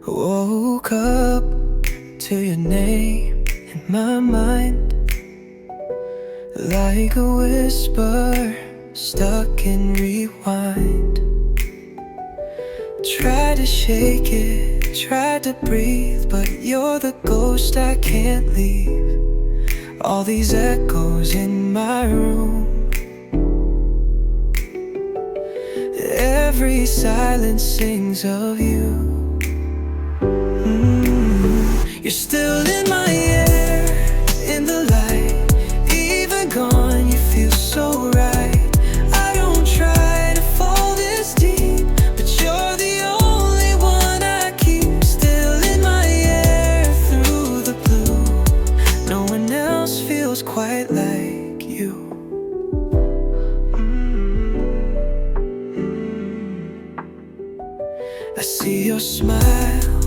Woke up to your name in my mind, like a whisper stuck in rewind. Tried to shake it, tried to breathe, but you're the ghost I can't leave. All these echoes in my room, every silence sings of you. You're still in my air, in the light. Even gone, you feel so right. I don't try to fall this deep, but you're the only one I keep. Still in my air, through the blue. No one else feels quite like you. I see your smile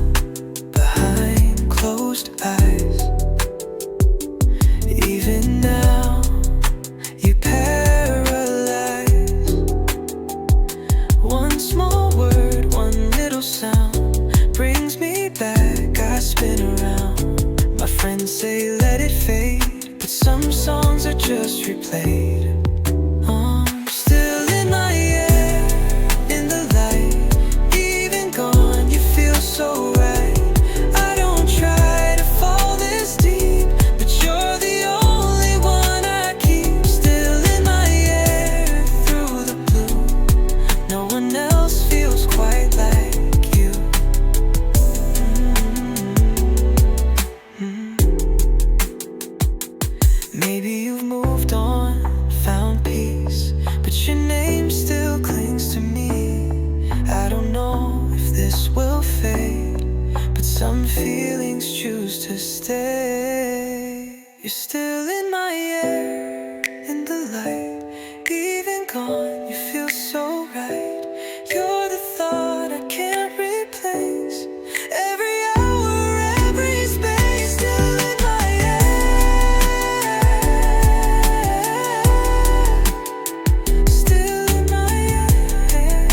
behind closed eyes. Even now, you paralyze. One small word, one little sound brings me back, I spin around. My friends say let it fade, but some songs are just replayed. I'm still in my air, in the light. Even gone, you feel so right. Maybe you've moved on, found peace, but your name still clings to me. I don't know if this will fade, but some feelings choose to stay. You're still in my air, in the light. Even gone, you feel so right. You're the thought I can't replace. Every hour, every space, still in my air. Still in my air.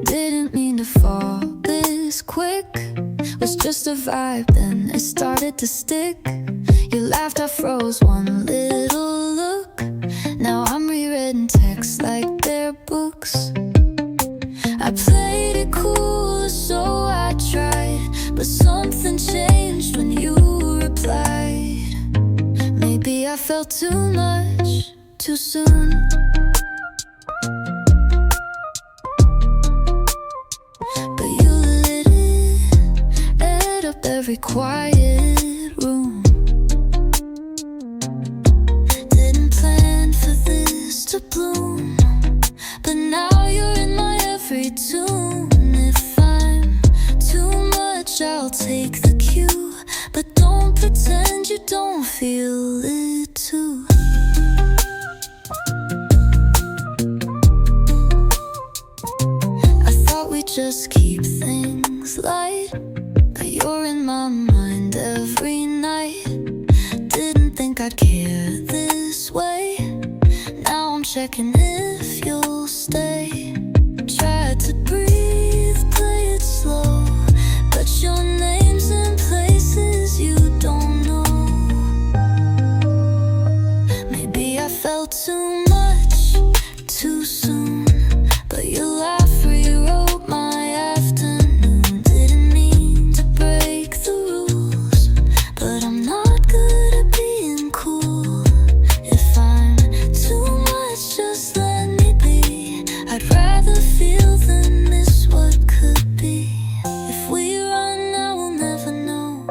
Didn't mean to fall this quick. Was just a vibe, then it started to stick. You laughed, I froze, one little look. Now I'm rewritten texts like they're books. I played it cool, so I tried, but something changed when you replied. Maybe I felt too much, too soon. But you lit up every quiet room. Didn't plan for this to bloom, but now you're in my every tune. If I'm too much, I'll take the cue, but don't pretend you don't feel it too. I thought we'd just keep things light, but you're in my mind every night. Didn't think I'd care this way. Now I'm checking if you'll stay. Tried to breathe, play it slow, but your name's in places you don't know. Maybe I felt too much, too soon, but your laugh rewrote my afternoon. Didn't mean to break the rules, but I'm not good at being cool. If I'm too much, just let me be. I'd rather feel than miss what could be. If we run now, we'll never know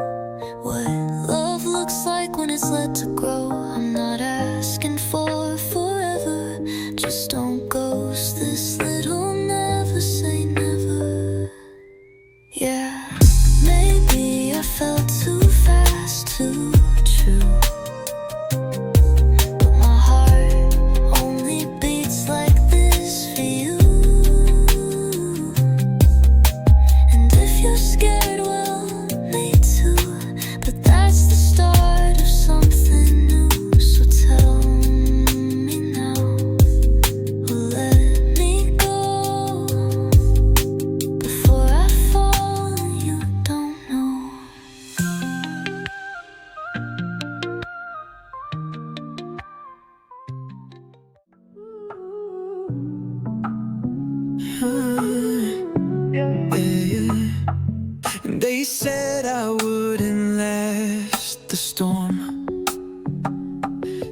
what love looks like when it's let to grow. I'm not asking for forever, just don't ghost this little never say never. Yeah, maybe I felt too fast, too true, but my heart only beats like this for you. And if you're scared, well, me too, but that's the start of something Yeah, yeah. And they said I wouldn't last the storm,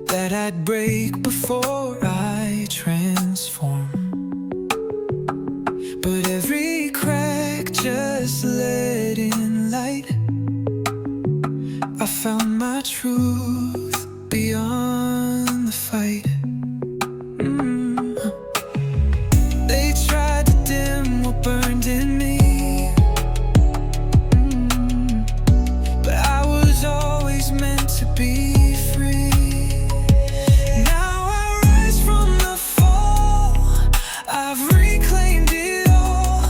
that I'd break before I transform. But every crack just let in light. I found my truth beyond the fight. They tried to dim what burned in me, but I was always meant to be free. Now I rise from the fall, I've reclaimed it all.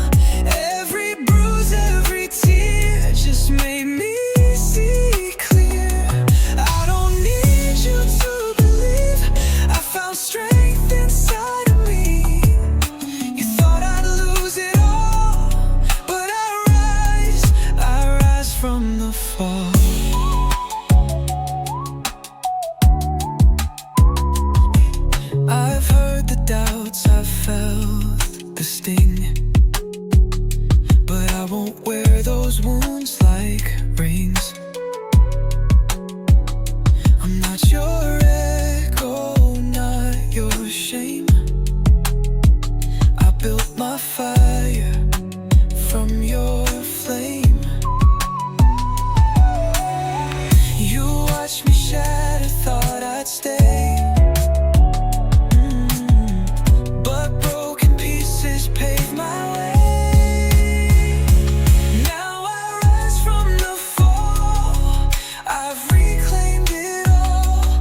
Every bruise, every tear just made me see clear. I don't need you to believe I found strength inside of me. You thought I'd lose it all, but I rise from the fall. I've heard the doubts, I've felt the sting, but I won't wear those wounds like rings. I'm not your echo, not your shame. I built my fire from your flame. You watched me shatter, thought I'd stay, but broken pieces paved my way. Now I rise from the fall, I've reclaimed it all.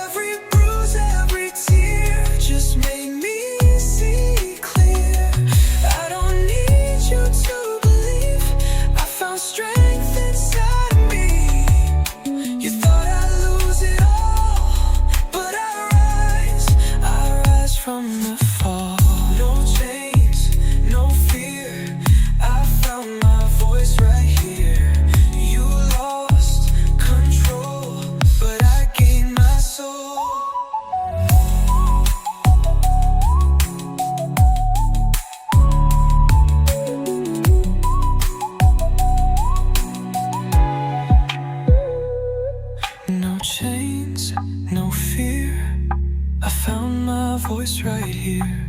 Every bruise, every tear just made me see clear. I don't need you to believe I found strength inside of me. You thought I'd lose it all, but I rise from the fall. No chains, no fear, I found my voice right here. You lost control, but I gained my soul. No chains, no fear, I found my voice right here.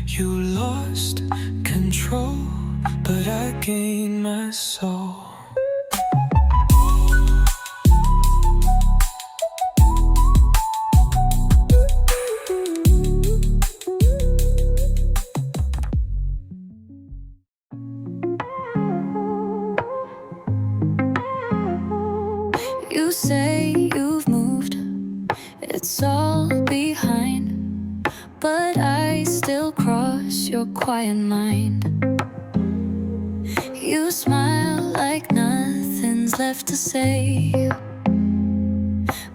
You lost control, but I gained my soul. You say you've moved, it's all behind, but I still cross your quiet mind. You smile like nothing's left to say,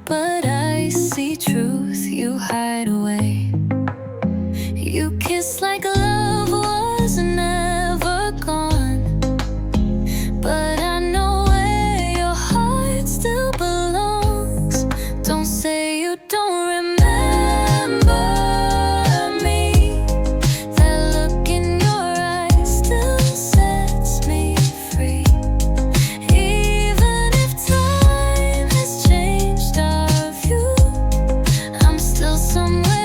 but I see truth you hide away. You kiss like love was never gone, but I know where your heart still belongs. Don't say you don't remember me. That look in your eyes still sets me free. Even if time has changed our view, I'm still somewhere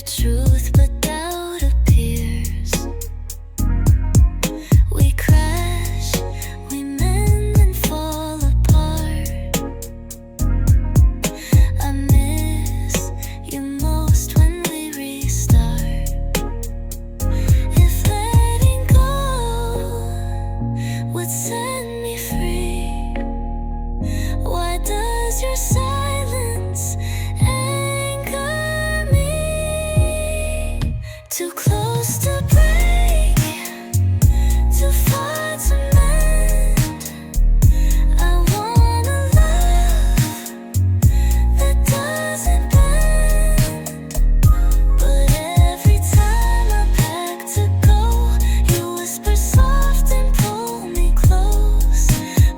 the truth, but doubt appears. We crash, we mend and fall apart. I miss you most when we restart. If letting go would set me free, why does your silence anger me? Too close to break, too far to mend. I want a love that doesn't bend, but every time I pack to go, you whisper soft and pull me close.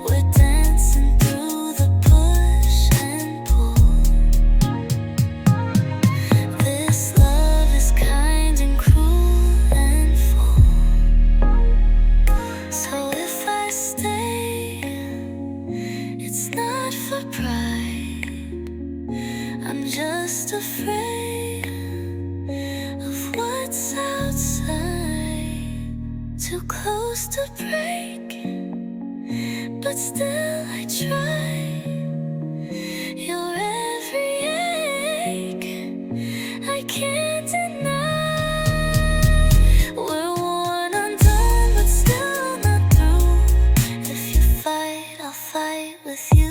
We're dancing through the push and pull. This love is kind and cruel and full. So if I stay, it's not for pride. I'm just afraid of what's outside. Too close to break, but still I try. Your every ache I can't deny. We're one undone, but still not through. If you fight, I'll fight with you.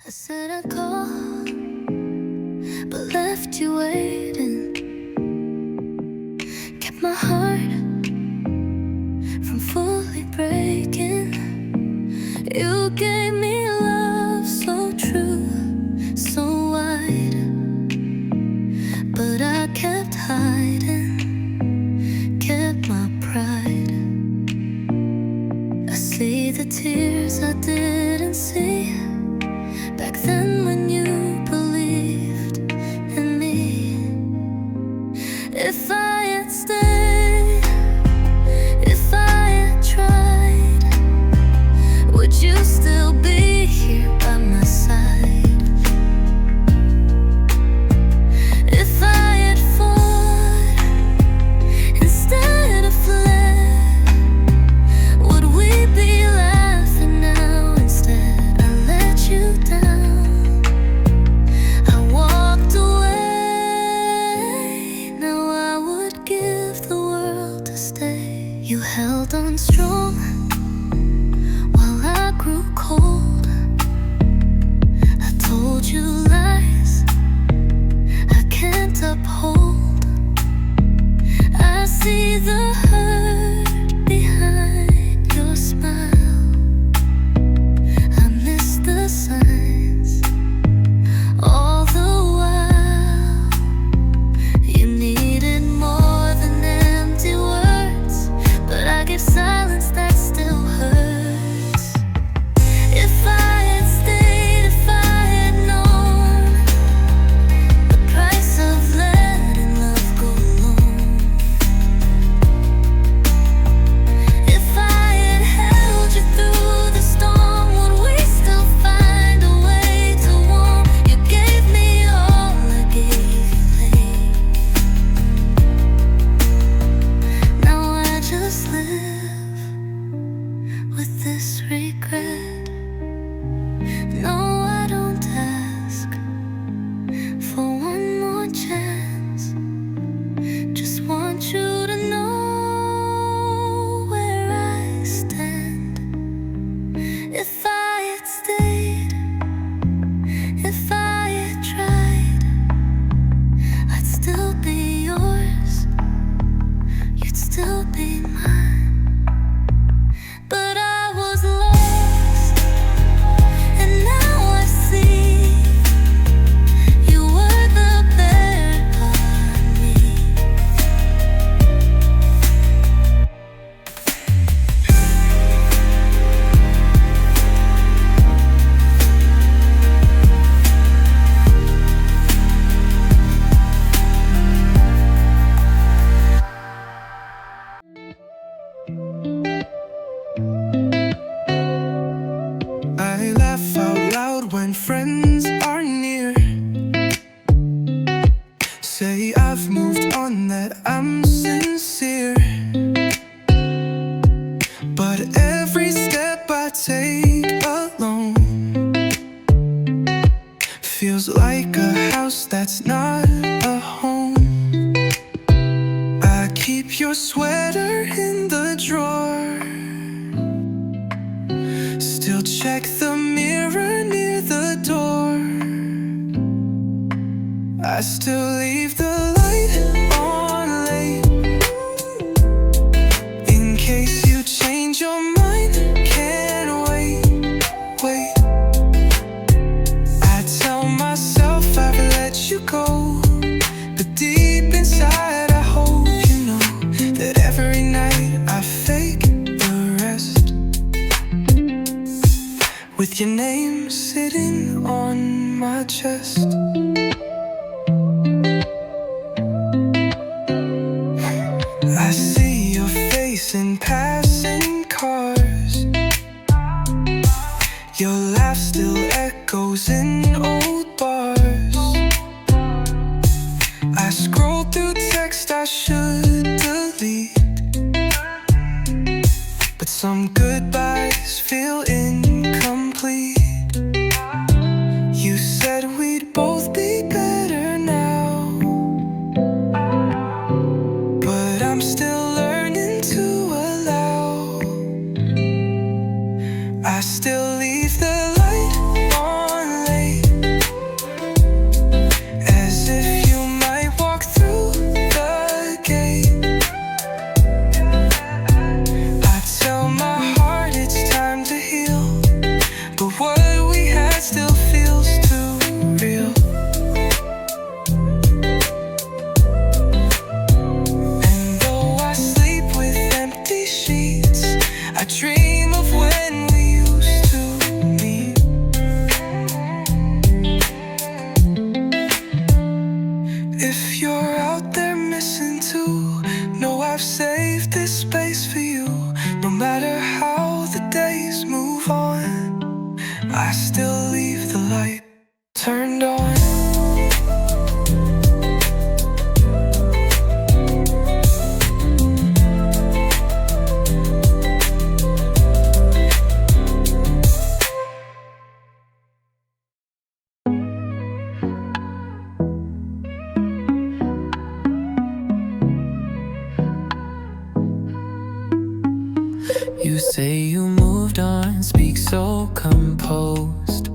I said I'd call, but left you waiting. Kept my heart from fully breaking. You gave me love so true, so wide, but I kept hiding, kept my pride. I see the tears I didn't see back then when you believed in me. If I had stayed, if I had tried, would you still be here by my side? If I had fought instead of fled, would we be laughing now instead? I let you down, I walked away. Now I would give the world to stay. You held on strong while I grew cold. I told you lies I can't uphold. I see the hurt behind your smile. I miss the signs all the while. You needed more than empty words, but I gave silence that still hurts. If I had stayed, if I had known the price of letting love go alone, if I had held you through the storm, would we still find a way to warm? You gave me all, I gave you late. Now I just live with this regret. No, I don't ask for one more chance. Just want you to know where I stand. If I had stayed, if I had tried, I'd still be yours, you'd still be mine. But I was lost, and now I see you were like a house that's not a home. I keep your sweater in the drawer. Still check the mirror near the door. I still leave the light on late, in case you change your mind. Can't wait. I tell myself I've let you go, but deep inside I hope you know that every night I fake the rest, with your name sitting on my chest. I see your face in passing cars. Your laugh still echoes in old bars. I scroll through text I should delete, but some goodbyes feel incomplete. You said we'd both be better now, but I'm still learning to allow. I still leave the light on late, as if you might walk through the gate. I tell my heart it's time to heal, but what we had still feels too real. And though I sleep with empty sheets, I dream of when we used to meet. If you're out there missing too, know I've saved this space for you. No matter how the days move on, I still leave the light turned on. You say you moved on, speak so composed,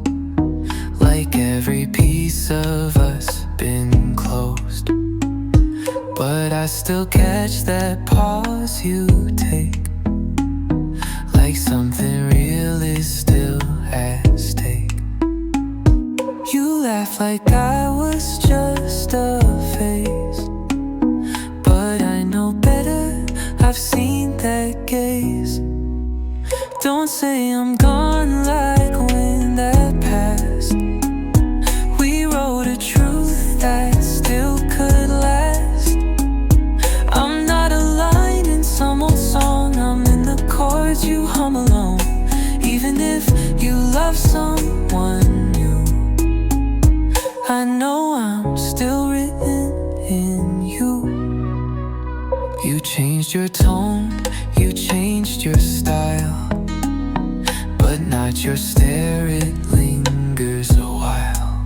like every piece of us been closed. But I still catch that pause you take, like something real is still at stake. You laugh like I was just a phase, but I know better, I've seen that gaze. Don't say I'm gone like when that passed. We wrote a truth that still could last. I'm not a line in some old song, I'm in the chords you hum alone. Even if you love someone new, I know I'm still written in you. You changed your tone, you changed your style, but not your stare, it lingers a while.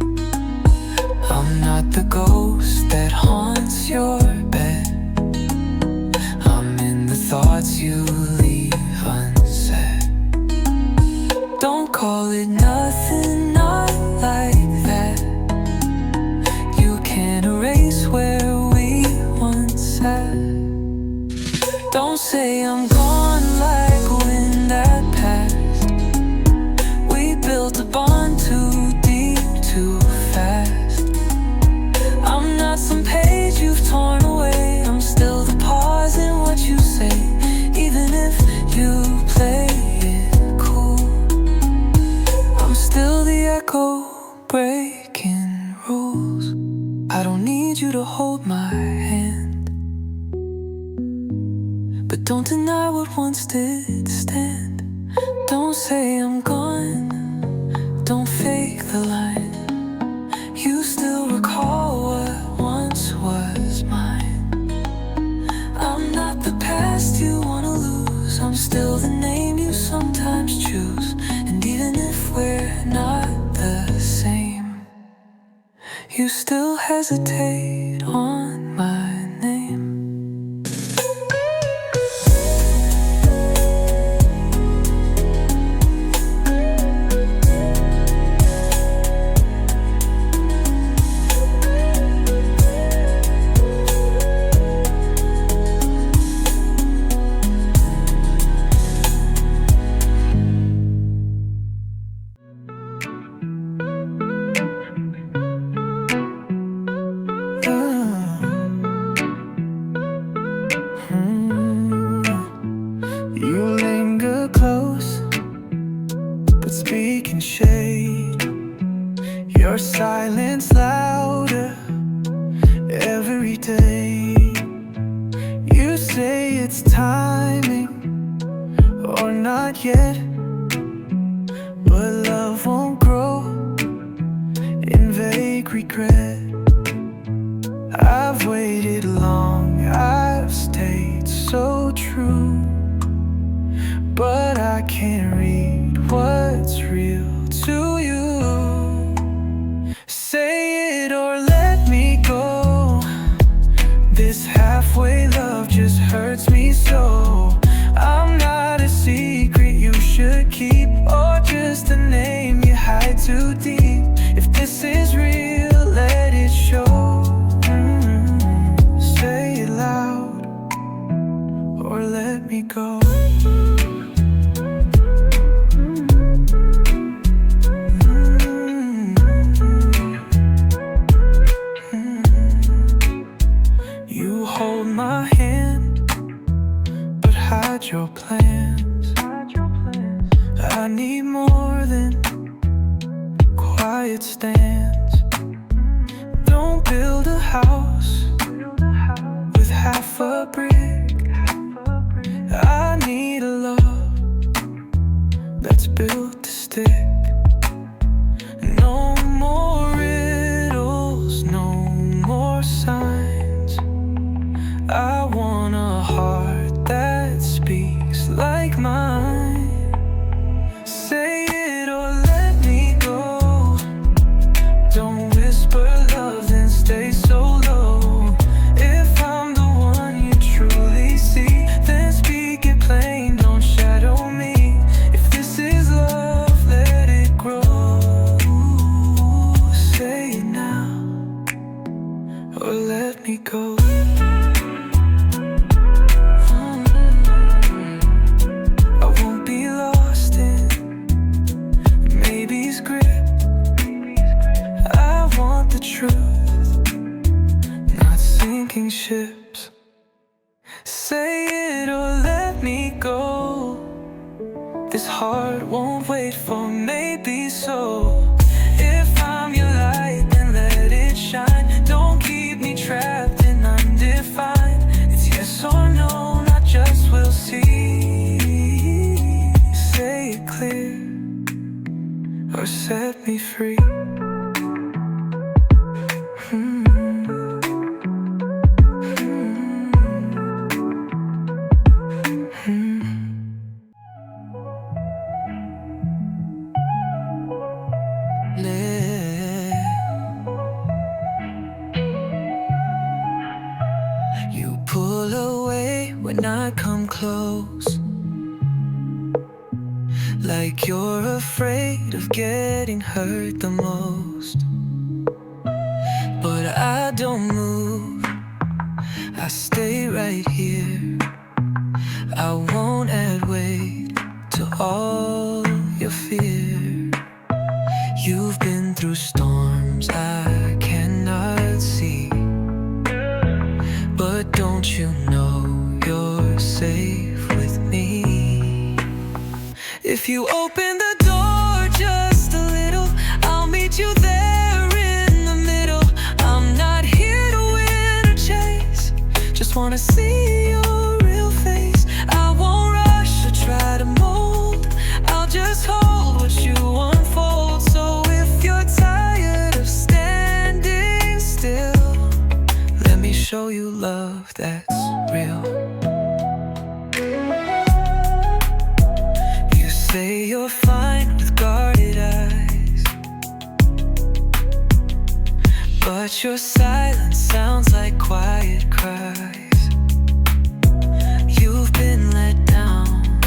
I'm not the ghost that haunts your bed, I'm in the thoughts you leave unsaid. Don't call it nothing, not like that. You can't erase where we once sat. Don't say I'm gone like when that passed. Built a bond too deep, too fast. I'm not some page you've torn away, I'm still the pause in what you say, even if you play it cool. I'm still the echo breaking rules. I don't need you to hold my hand, but don't deny what once did stand. Don't say I'm gone, don't fake the line. You still recall what once was mine. I'm not the past you wanna lose, I'm still the name you sometimes choose. And even if we're not the same, you still hesitate on my name. You linger close, but speak in shade. Your silence louder every day. You say it's timing or not yet, but love won't grow in vague regret. I've waited long, I've stayed so true, but I can't read what's real to you. Say it or let me go. This halfway love just hurts me so. I'm not a secret you should keep, or just a name you hide too deep. If this is real, let it show. Say it loud or let me go. You hold my hand, but hide your plans. I need more than quiet stands. Don't build a house with half a brick. I need a love that's built to stick. No more riddles, no more signs. I want a heart that speaks like mine. Say it or let me go. Don't whisper love, then stay so low. If I'm the one you truly see, then speak it plain, don't shadow me. If this is love, let it grow. Say it now or let me go. I won't be lost in maybe's grip. I want the truth, not sinking ships. Say it or let me go. This heart won't wait for maybe, so if I'm your light, then let it shine. Don't keep me trapped and undefined. It's yes or no, not just we'll see. Say it clear or set me free. You pull away when I come close, like you're afraid of getting hurt the most. But I don't move, I stay right here. I won't add weight to all your fear. You've been through storms I cannot see, but don't you know you're safe with me? If you open the door just a little, I'll meet you there in the middle. I'm not here to win or chase, just wanna see your real face. I won't rush or try to mold, I'll just hold what you unfold. So if you're tired of standing still, let me show you love that's real. You say you're fine with guarded eyes, But your silence sounds like quiet cries. You've been let down,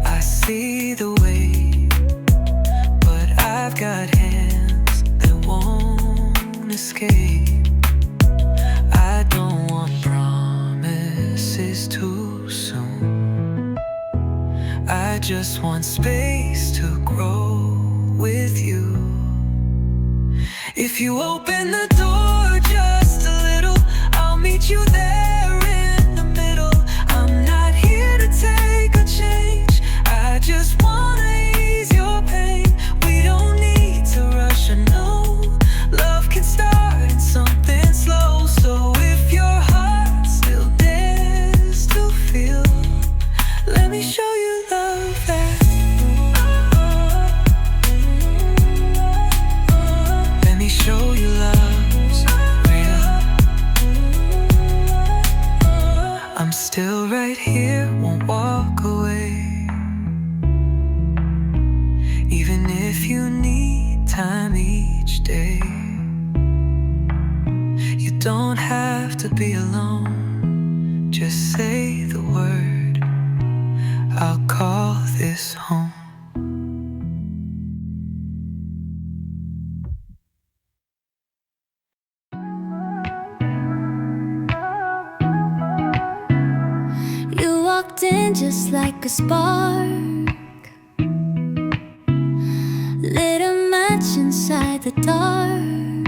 I see the way, but I've got hands that won't escape. I don't want promises too soon. I just want space to grow with you. If you open the door just a little, I'll meet you there in the middle. I'm not here to take a change, I just wanna ease your pain. We don't need to rush, I know love can start in something slow. So if your heart still dares to feel, let me show you love that show you love's real. I'm still right here, won't walk away. Even if you need time each day, you don't have to be alone. Just say the word, I'll call this home. In just like a spark, lit a match inside the dark.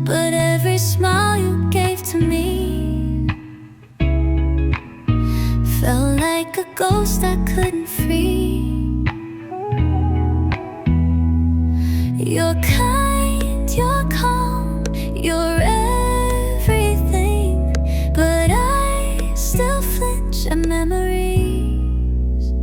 But every smile you gave to me felt like a ghost I couldn't free. You're kind, you're calm, you're everything, but I still flinch at memories.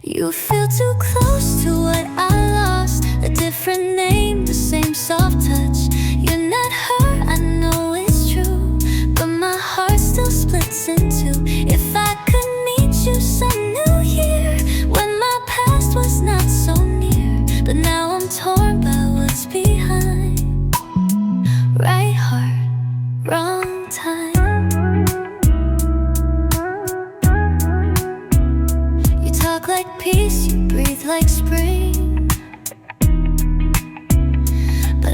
You feel too close to what I lost, a different name, the same soft touch. You're not her, I know it's true, but my heart still splits in two. If I could meet you some new year, when my past was not so near, but now I'm torn by what's behind. Right heart, wrong time. Like peace, you breathe like spring, but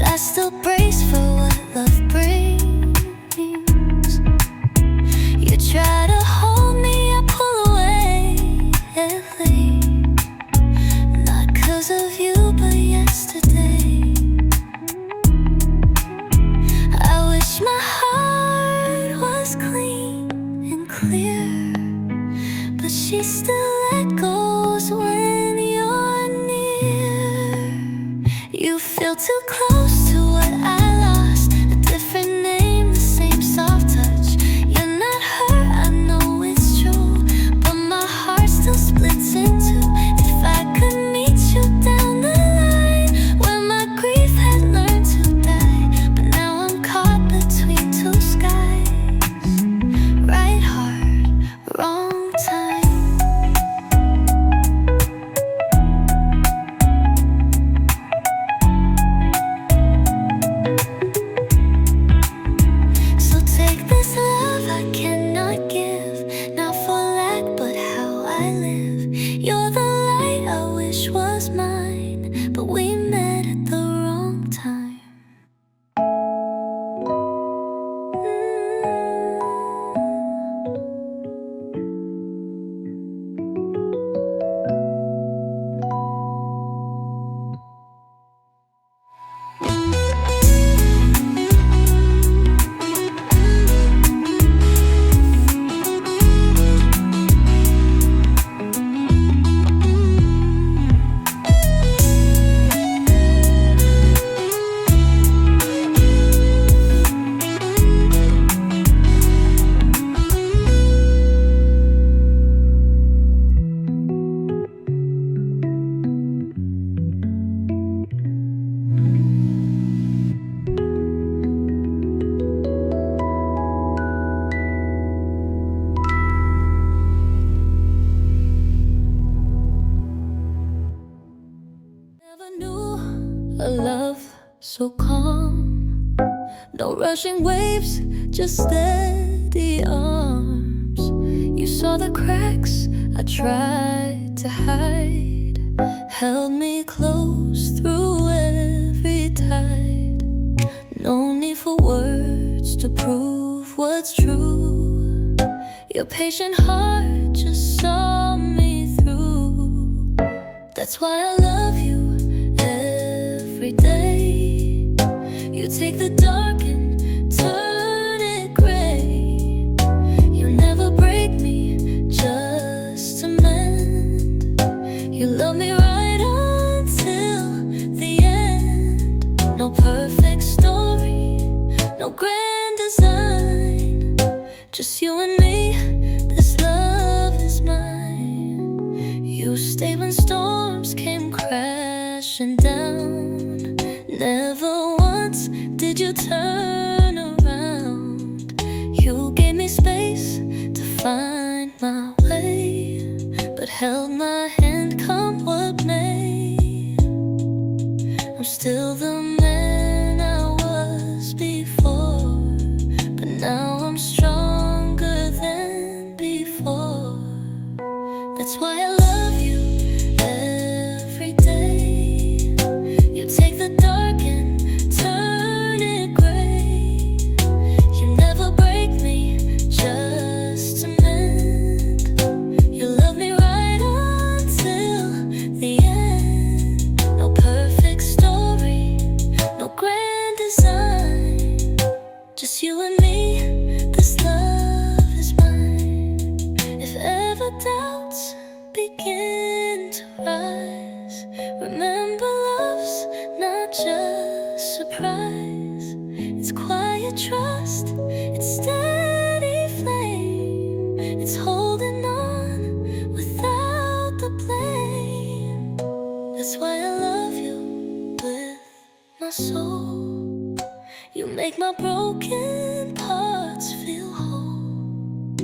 so calm. No rushing waves, just steady arms. You saw the cracks I tried to hide, held me close through every tide. No need for words to prove what's true. Your patient heart just saw me through. That's why I love you every day. You take the dark and turn it gray. You never break me just to mend. You love me right until the end. No perfect story, no grand design, just you and me, this love is mine. You stayed when storms came crashing down. Never once did you turn around. You gave me space to find my way, but held my hand come what may. I'm still the man I was before, but now I'm stronger than before. That's why I love you every day. You take the dark and turn it gray. You never break me just to mend. You love me right until the end. No perfect story, no grand design, just you and me, this love is mine. If ever doubts begin to rise, remember love's not just surprise. It's quiet trust, it's steady flame. It's holding on without the blame. That's why I love you with my soul. You make my broken parts feel whole.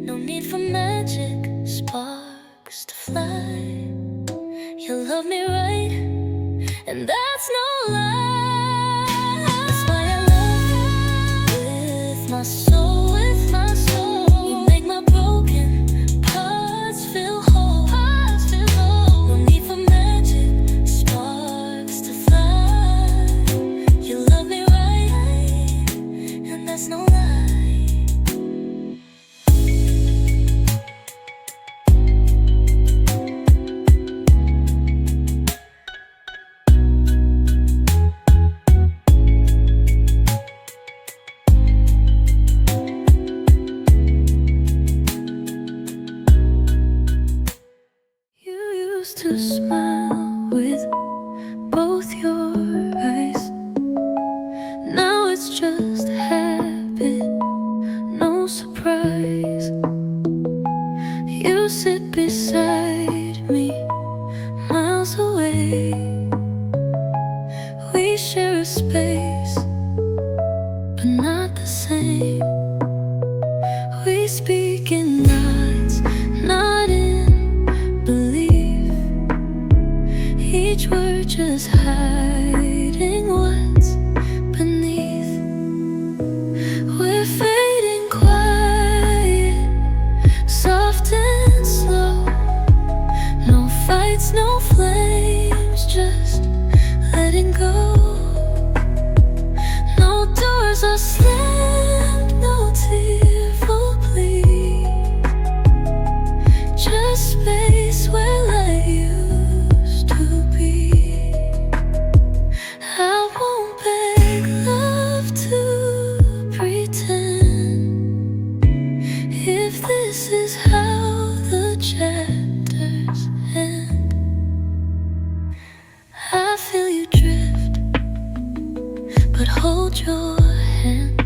No need for magic sparks to fly. You love me right, and that's no lie. That's why I love you with my soul, with my soul. You make my broken parts feel whole. No need for magic sparks to fly. You love me right, and that's no lie. You used to smile with both your eyes. Now it's just habit, no surprise. You sit beside me, miles away. We share a space, but not the same. We speak in nods, not in belief. Each word just hiding what's beneath. We're fading quiet, soft and slow. No fights, no flames, just letting go. No doors are slammed, no tearful plea. Just space where light used to be. I won't beg love to pretend. If this is how the chapters end, I feel you drift, but hold your hand.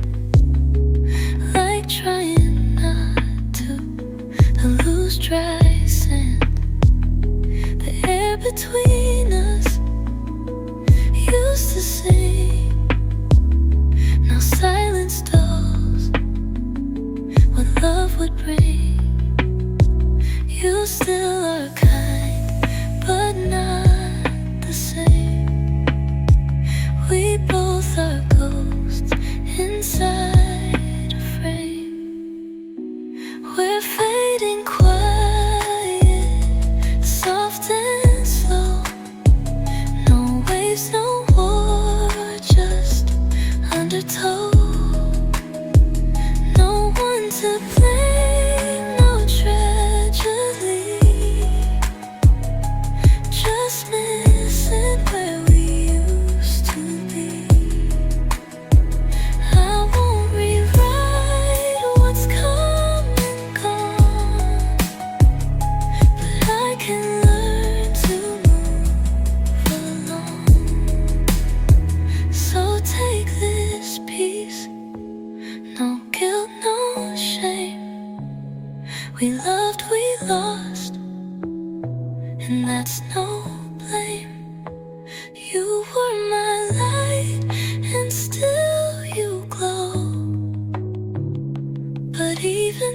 Like trying not to lose dry sand. The air between us used to sing. Now silence dulls what love would bring. You still are kind, but not the same. We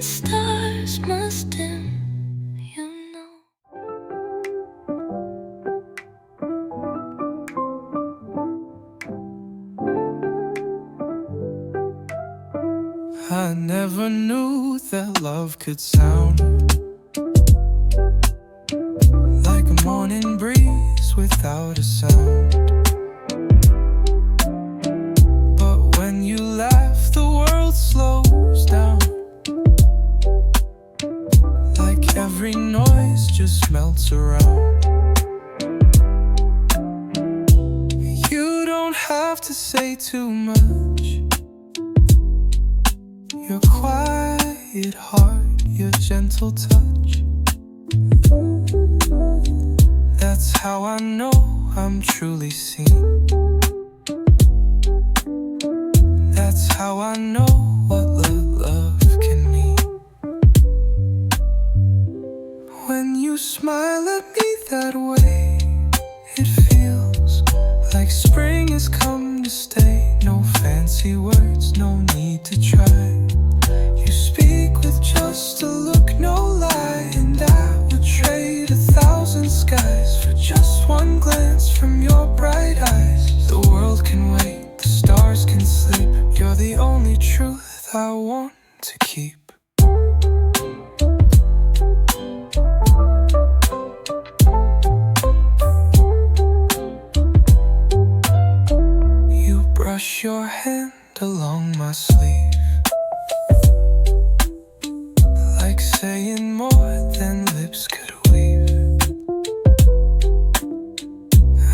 stars must dim, you know. I never knew that love could sound like a morning breeze without a sound. But when you laugh, the world slows down. Like every noise just melts around. You don't have to say too much. Your quiet heart, your gentle touch. That's how I know I'm truly seen. That's how I know what love can mean. When you smile at me that way, it feels like spring has come to stay. No fancy words, no need to try. You speak with just a look, no lie. And I would trade 1,000 skies for just one glance from your bright eyes. The world can wait, the stars can sleep. You're the only truth I want to keep. You brush your hand along my sleeve, like saying more than lips could weave.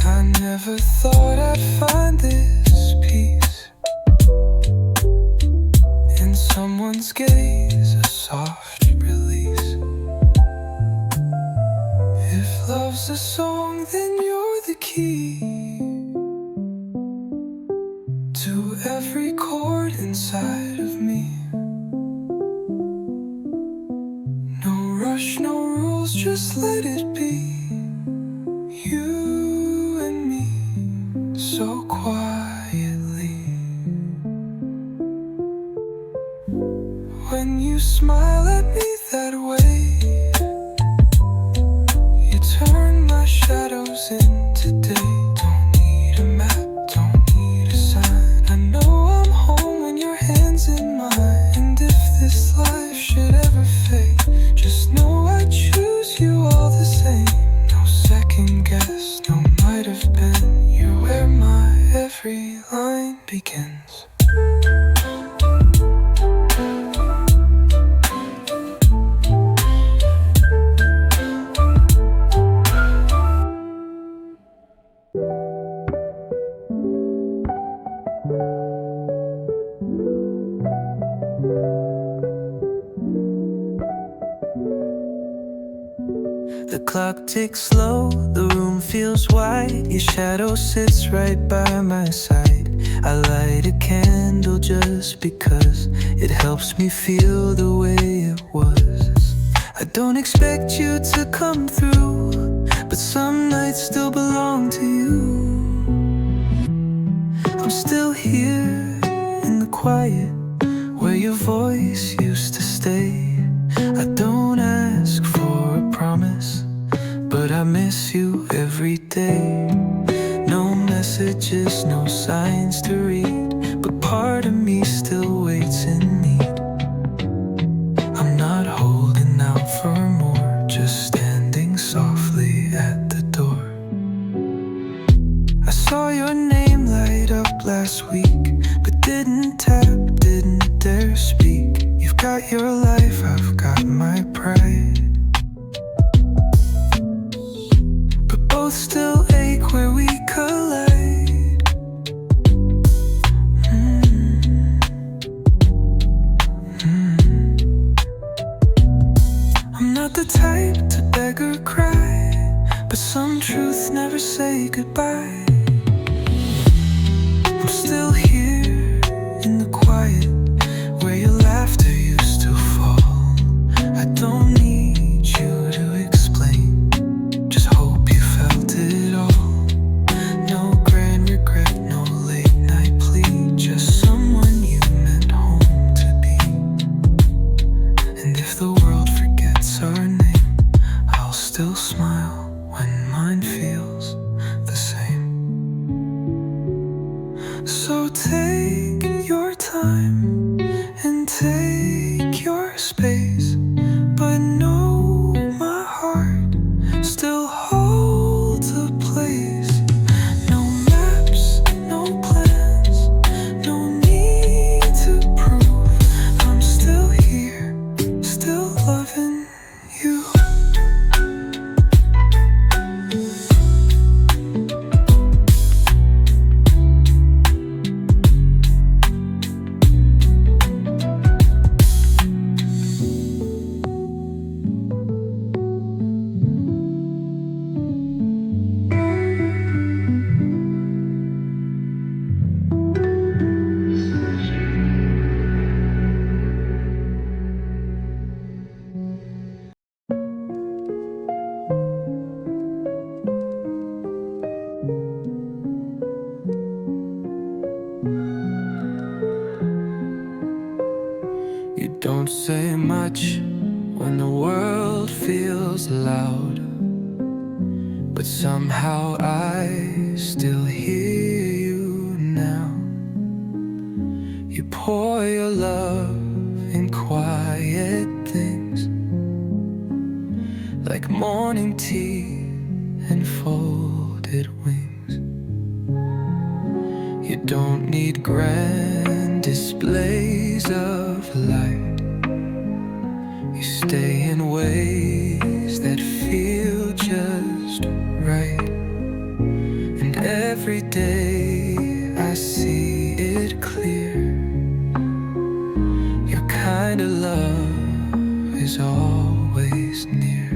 I never thought I'd find this peace in someone's gaze, a soft release. If love's a song, then you're the key to every chord inside of me. No rush, no rules, just let it be. You and me, so quietly. When you smile at me that way, you turn my shadows into day. Don't need a map, don't need a sign. I know I'm home when your hand's in mine. And if this life should ever fade, just know I choose you all the same. No second guess, no might have been. You're where my every line begins. The clock ticks slow, the room feels wide. Your shadow sits right by my side. I light a candle just because it helps me feel the way it was. I don't expect you to come through, but some nights still belong to you. I'm still here in the quiet where your voice used to stay. I don't ask for a promise, but I miss you every day. No messages, no signs to read, but part of me still waits in need. I'm not holding out for more, just standing softly at the door. I saw your name light up last week, but didn't tap, didn't dare speak. You've got your life, I've got my pride, but both still ache where we collide. I'm not the type to beg or cry, but some truths never say goodbye. I'm still here in the quiet where your laughter used to fall. I don't need you to explain, just hope you felt it all. No grand regret, no late night plea, just someone you meant home to be. So take your time and take your space, but know my heart still holds a place. No maps, no plans, no need to prove I'm still here, still loving you. You don't say much when the world feels loud, but somehow I still hear you now. You pour your love in quiet things, like morning tea and folded wings. You don't need grand displays of light. You stay in ways that feel just right. And every day I see it clear. Your kind of love is always near.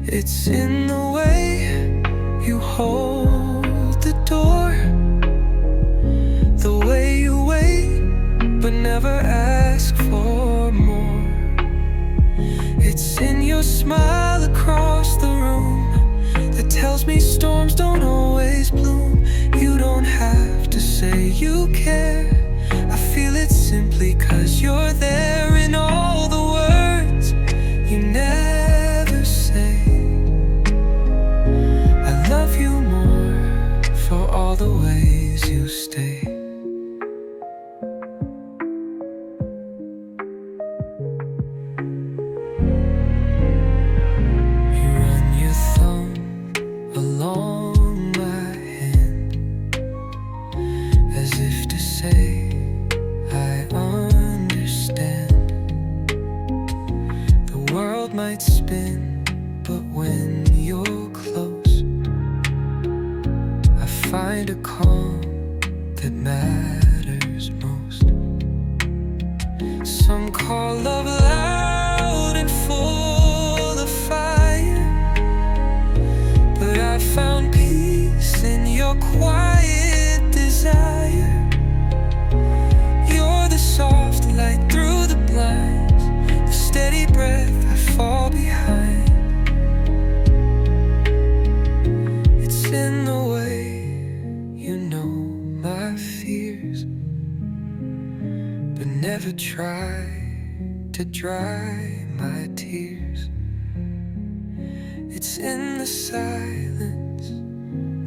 It's in the way you hold the door, the way you wait but never ask for more. It's in your smile across the room that tells me storms don't always bloom. You don't have to say you care, I feel it simply 'cause you're there in all the words you never say. I love you more for all the ways you stay. You run your thumb along my hand, as if to say I understand. The world might spin, but when you're close, I find a calm that matters most. Some call love loud and full of fire, but I found peace in your quiet desire. You're the soft light through the blinds, the steady breath I fall behind. It's in the way you know my fears, but never try to dry my tears. It's in the silence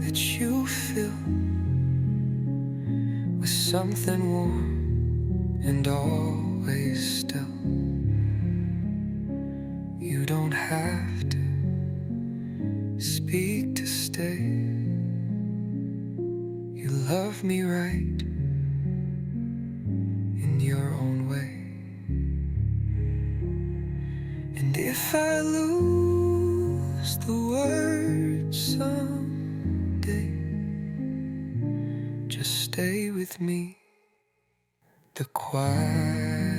that you fill with something warm and always still. You don't have to speak to stay. You love me right in your own way. And if I lose the words someday, just stay with me. The quiet